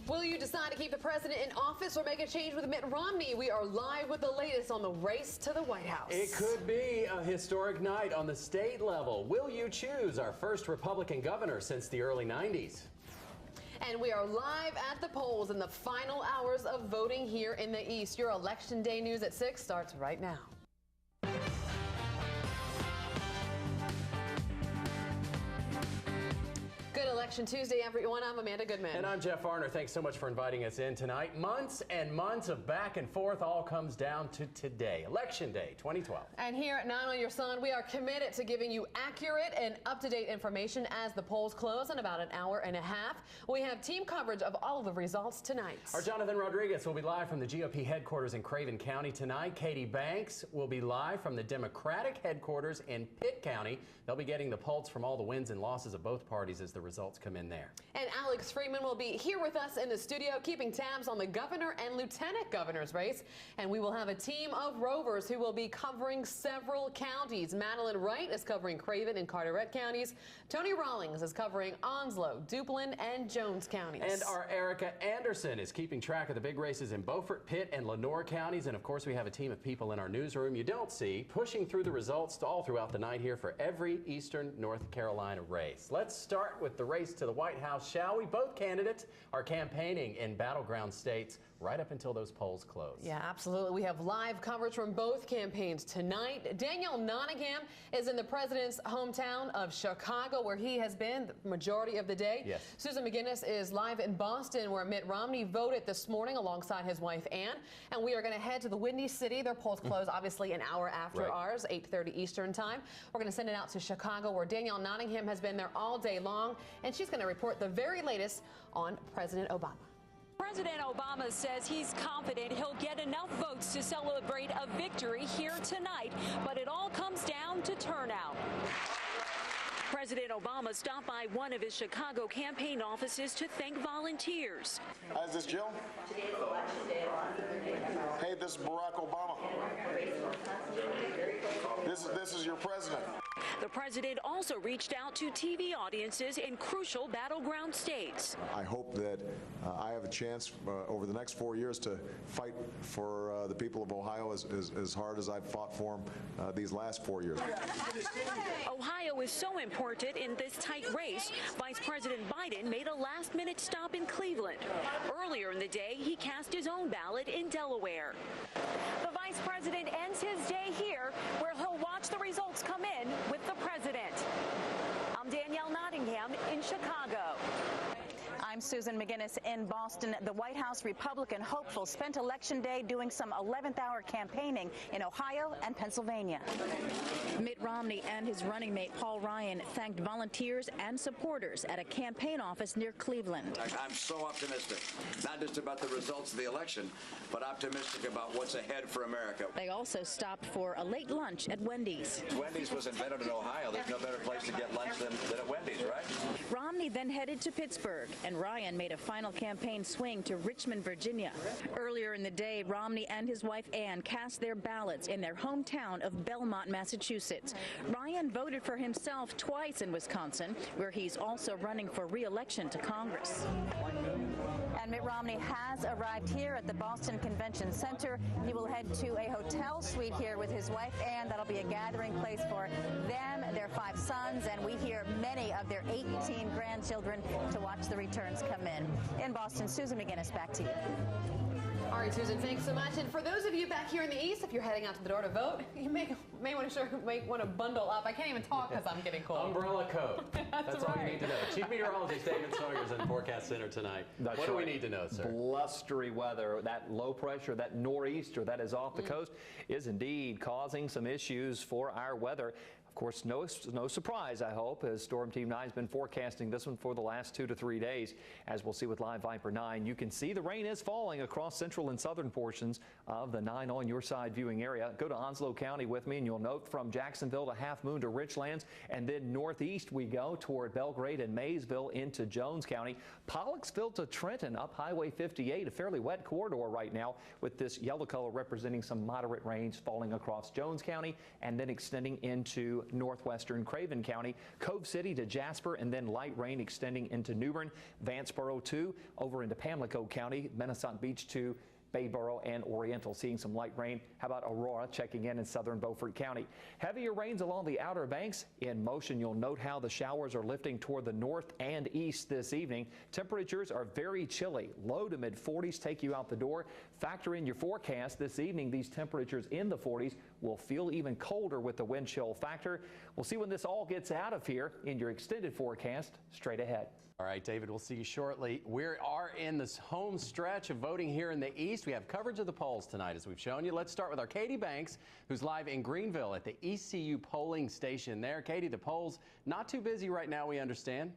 Will you decide to keep the president in office or make a change with Mitt Romney? We are live with the latest on the race to the White House. It could be a historic night on the state level. Will you choose our first Republican governor since the early 90s? And we are live at the polls in the final hours of voting here in the East. Your Election Day news at 6 starts right now. Good Election Tuesday, everyone. I'm Amanda Goodman. And I'm Jeff Arner. Thanks so much for inviting us in tonight. Months and months of back and forth all comes down to today, Election Day 2012. And here at 9 on Your Sun, we are committed to giving you accurate and up-to-date information as the polls close in about an hour and a half. We have team coverage of all of the results tonight. Our Jonathan Rodriguez will be live from the GOP headquarters in Craven County tonight. Katie Banks will be live from the Democratic headquarters in Pitt County. They'll be getting the pulse from all the wins and losses of both parties as the results come in there. And Alex Freeman will be here with us in the studio keeping tabs on the governor and lieutenant governor's race. And we will have a team of rovers who will be covering several counties. Madeline Wright is covering Craven and Carteret counties. Tony Rawlings is covering Onslow, Duplin, and Jones counties. And our Erica Anderson is keeping track of the big races in Beaufort, Pitt, and Lenoir counties. And of course, we have a team of people in our newsroom you don't see pushing through the results all throughout the night here for every Eastern North Carolina race. Let's start with the race to the White House, shall we? Both candidates are campaigning in battleground states right up until those polls close. Yeah, absolutely. We have live coverage from both campaigns tonight. Danielle Nottingham is in the president's hometown of Chicago, where he has been the majority of the day. Yes. Susan McGinnis is live in Boston, where Mitt Romney voted this morning alongside his wife, Ann. And we are going to head to the Windy City. Their polls close, obviously, an hour after ours, 8:30 Eastern time. We're going to send it out to Chicago, where Danielle Nottingham has been there all day long, and she's going to report the very latest on President Obama. President Obama says he's confident he'll get enough votes to celebrate a victory here tonight, but it all comes down to turnout. President Obama stopped by one of his Chicago campaign offices to thank volunteers. Hi, is this Jill? Hey, this is Barack Obama. This is your president. The president also reached out to TV audiences in crucial battleground states. I hope that I have a chance over the next 4 years to fight for the people of Ohio as hard as I've fought for them these last 4 years. Ohio is so important in this tight race. Vice President Biden made a last-minute stop in Cleveland. Earlier in the day, he cast his own ballot in Delaware. The vice president ends his day here, where he'll watch the results come in with the president. I'm Danielle Nottingham in Chicago. I'm Susan McGinnis in Boston. The White House Republican hopeful spent Election Day doing some 11th-hour campaigning in Ohio and Pennsylvania. Mitt Romney and his running mate Paul Ryan thanked volunteers and supporters at a campaign office near Cleveland. I'm so optimistic, not just about the results of the election, but optimistic about what's ahead for America. They also stopped for a late lunch at Wendy's. Wendy's was invented in Ohio. There's no better place to get lunch than at Wendy's, right? Romney then headed to Pittsburgh, and Ryan made a final campaign swing to Richmond, Virginia. Earlier in the day, Romney and his wife Ann cast their ballots in their hometown of Belmont, Massachusetts. Ryan voted for himself twice in Wisconsin, where he's also running for re-election to Congress. And Mitt Romney has arrived here at the Boston Convention Center. He will head to a hotel suite here with his wife Ann. That'll be a gathering place for them, their 5 sons, and we hear many of their 18 grandchildren to watch the returns come in. In Boston, Susan McGinnis, back to you. All right, Susan, thanks so much. And for those of you back here in the East, if you're heading out to the door to vote, you may want to bundle up. I can't even talk because I'm getting cold. Umbrella coat. That's all you need to know. Chief Meteorologist David Sawyer's in the Forecast Center tonight. What do we need to know, sir? Blustery weather. That low pressure, that nor'easter that is off the coast is indeed causing some issues for our weather. Of course, no surprise, I hope, as Storm Team 9 has been forecasting this one for the last 2 to 3 days. As we'll see with Live Viper 9, you can see the rain is falling across central and southern portions of the 9 on Your Side viewing area. Go to Onslow County with me, and you'll note from Jacksonville to Half Moon to Richlands, and then northeast we go toward Belgrade and Maysville into Jones County. Pollocksville to Trenton up Highway 58, a fairly wet corridor right now, with this yellow color representing some moderate rains falling across Jones County and then extending into northwestern Craven County, Cove City to Jasper, and then light rain extending into New Bern, Vanceboro to over into Pamlico County, Minnesota Beach to Bayboro and Oriental, seeing some light rain. How about Aurora checking in southern Beaufort County? Heavier rains along the Outer Banks in motion. You'll note how the showers are lifting toward the north and east this evening. Temperatures are very chilly. Low to mid 40s take you out the door. Factor in your forecast this evening. These temperatures in the 40s will feel even colder with the wind chill factor. We'll see when this all gets out of here in your extended forecast straight ahead. All right, David, we'll see you shortly. We are in this home stretch of voting here in the East. We have coverage of the polls tonight, as we've shown you. Let's start with our Katie Banks, who's live in Greenville at the ECU polling station there. Katie, the polls not too busy right now, we understand.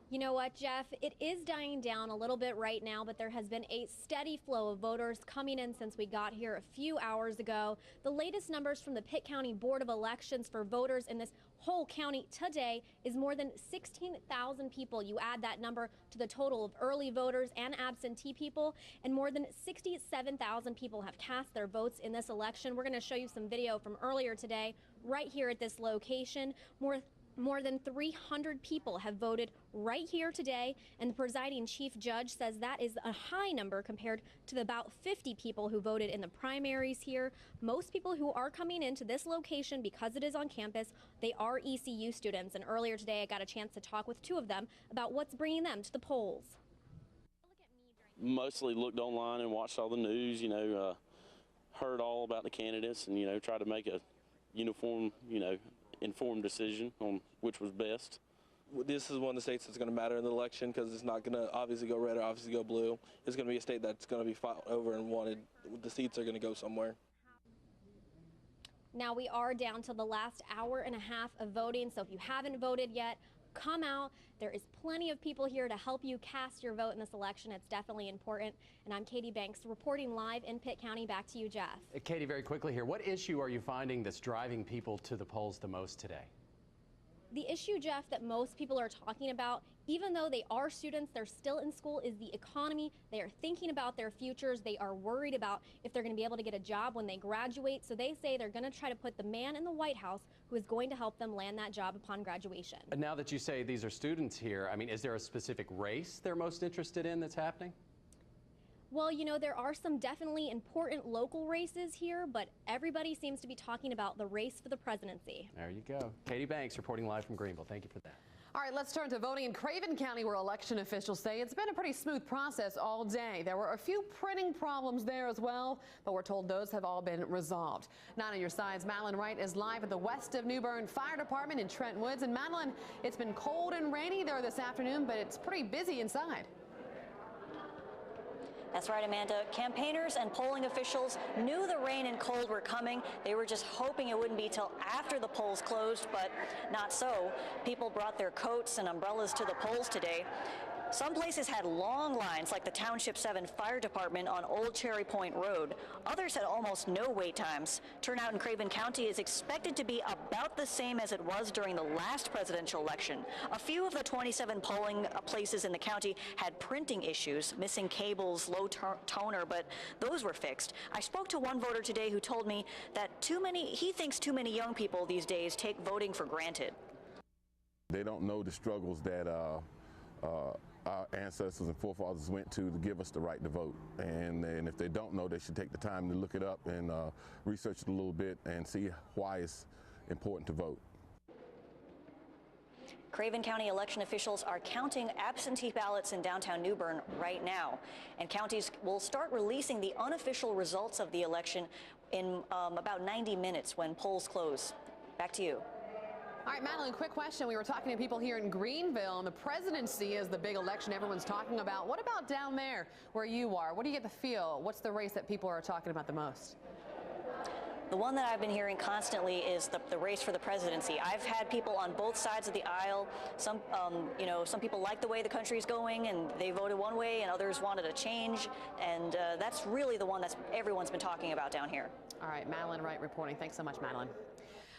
You know what, Jeff? It is dying down a little bit right now, but there has been a steady flow of voters coming in since we got here a few hours ago. The latest numbers from the Pitt County Board of Elections for voters in this whole county today is more than 16,000 people. You add that number to the total of early voters and absentee people, and more than 67,000 people have cast their votes in this election. We're going to show you some video from earlier today right here at this location. More than 300 people have voted right here today, and the presiding chief judge says that is a high number compared to the about 50 people who voted in the primaries here. Most people who are coming into this location, because it is on campus, they are ECU students, and earlier today I got a chance to talk with two of them about what's bringing them to the polls. Mostly looked online and watched all the news, heard all about the candidates and, tried to make a uniform, informed decision on which was best. This is one of the states that's going to matter in the election because it's not going to obviously go red or obviously go blue. It's going to be a state that's going to be fought over and wanted. The seats are going to go somewhere. Now we are down to the last hour and a half of voting, so if you haven't voted yet, come out. There is plenty of people here to help you cast your vote in this election. It's definitely important. And I'm Katie Banks reporting live in Pitt County. Back to you, Jeff. Katie, very quickly here, what issue are you finding that's driving people to the polls the most today? The issue, Jeff, that most people are talking about, even though they are students, they're still in school, is the economy. They are thinking about their futures. They are worried about if they're going to be able to get a job when they graduate. So they say they're going to try to put the man in the White House who is going to help them land that job upon graduation. Now that you say these are students here, is there a specific race they're most interested in that's happening? Well, there are some definitely important local races here, but everybody seems to be talking about the race for the presidency. There you go. Katie Banks reporting live from Greenville. Thank you for that. All right, let's turn to voting in Craven County, where election officials say it's been a pretty smooth process all day. There were a few printing problems there as well, but we're told those have all been resolved. 9 on your sides, Madeline Wright is live at the West of New Bern Fire Department in Trent Woods. And Madeline, it's been cold and rainy there this afternoon, but it's pretty busy inside. That's right, Amanda. Campaigners and polling officials knew the rain and cold were coming. They were just hoping it wouldn't be till after the polls closed, but not so. People brought their coats and umbrellas to the polls today. Some places had long lines, like the Township 7 Fire Department on Old Cherry Point Road. Others had almost no wait times. Turnout in Craven County is expected to be about the same as it was during the last presidential election. A few of the 27 polling places in the county had printing issues, missing cables, low toner, but those were fixed. I spoke to one voter today who told me that he thinks too many young people these days take voting for granted. They don't know the struggles that our ancestors and forefathers went to give us the right to vote. And if they don't know, they should take the time to look it up and research it a little bit and see why it's important to vote. Craven County election officials are counting absentee ballots in downtown New Bern right now. And counties will start releasing the unofficial results of the election in about 90 minutes when polls close. Back to you. All right, Madeline, quick question. We were talking to people here in Greenville, and the presidency is the big election everyone's talking about. What about down there where you are? What do you get the feel? What's the race that people are talking about the most? The one that I've been hearing constantly is the race for the presidency. I've had people on both sides of the aisle. Some people like the way the country's going, and they voted one way, and others wanted a change. And that's really the one that everyone's been talking about down here. All right, Madeline Wright reporting. Thanks so much, Madeline.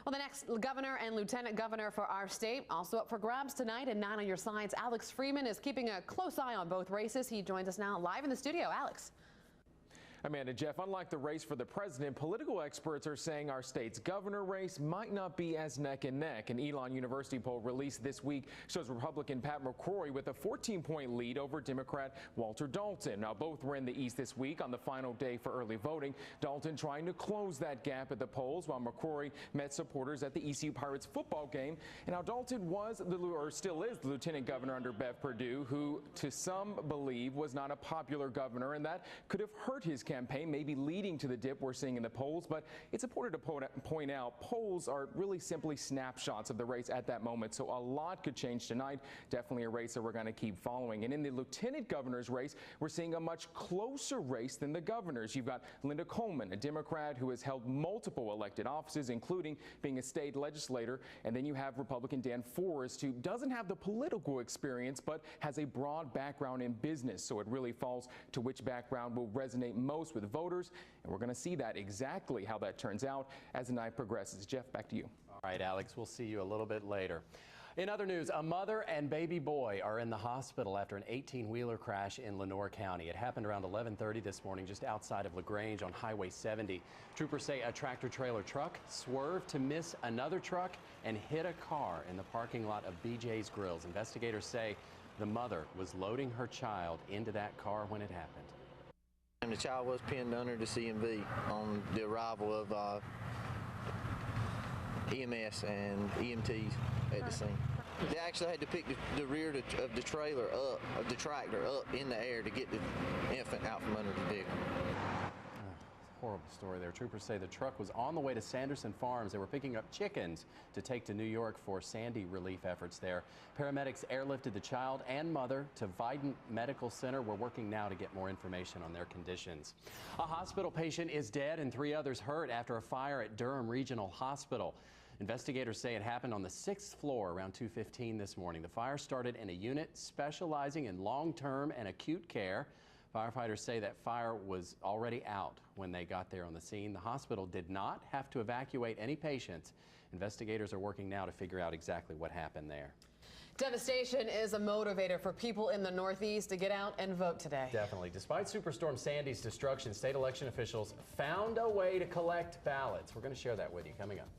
Well, the next governor and lieutenant governor for our state also up for grabs tonight. And 9 on your sides, Alex Freeman is keeping a close eye on both races. He joins us now live in the studio. Alex. Amanda, Jeff, unlike the race for the president, political experts are saying our state's governor race might not be as neck and neck. An Elon University poll released this week shows Republican Pat McCrory with a 14-point lead over Democrat Walter Dalton. Now, both were in the East this week on the final day for early voting. Dalton trying to close that gap at the polls, while McCrory met supporters at the ECU Pirates football game. And now Dalton was, or still is, the lieutenant governor under Bev Perdue, who to some believe was not a popular governor, and that could have hurt his campaign, maybe leading to the dip we're seeing in the polls. But it's important to point out polls are really simply snapshots of the race at that moment, so a lot could change tonight. Definitely a race that we're going to keep following. And in the lieutenant governor's race, we're seeing a much closer race than the governor's. You've got Linda Coleman, a Democrat who has held multiple elected offices, including being a state legislator, and then you have Republican Dan Forrest, who doesn't have the political experience but has a broad background in business, so it really falls to which background will resonate most with voters, and we're going to see that exactly how that turns out as the night progresses. Jeff, back to you. All right, Alex, we'll see you a little bit later. In other news, a mother and baby boy are in the hospital after an 18-wheeler crash in Lenoir County. It happened around 11:30 this morning just outside of LaGrange on Highway 70. Troopers say a tractor-trailer truck swerved to miss another truck and hit a car in the parking lot of BJ's Grills. Investigators say the mother was loading her child into that car when it happened. And the child was pinned under the CMV on the arrival of EMS and EMTs at the scene. They actually had to pick the rear of the trailer up, of the tractor up in the air to get the infant out from under the vehicle. Horrible story there. Troopers say the truck was on the way to Sanderson Farms. They were picking up chickens to take to New York for Sandy relief efforts there. Paramedics airlifted the child and mother to Vidant Medical Center. We're working now to get more information on their conditions. A hospital patient is dead and 3 others hurt after a fire at Durham Regional Hospital. Investigators say it happened on the 6th floor around 2:15 this morning. The fire started in a unit specializing in long-term and acute care. Firefighters say that fire was already out when they got there on the scene. The hospital did not have to evacuate any patients. Investigators are working now to figure out exactly what happened there. Devastation is a motivator for people in the Northeast to get out and vote today. Definitely. Despite Superstorm Sandy's destruction, state election officials found a way to collect ballots. We're going to share that with you coming up.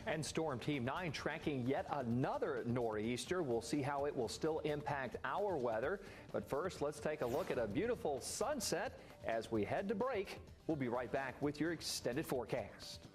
And Storm Team 9 tracking yet another nor'easter. We'll see how it will still impact our weather. But first, let's take a look at a beautiful sunset as we head to break. We'll be right back with your extended forecast.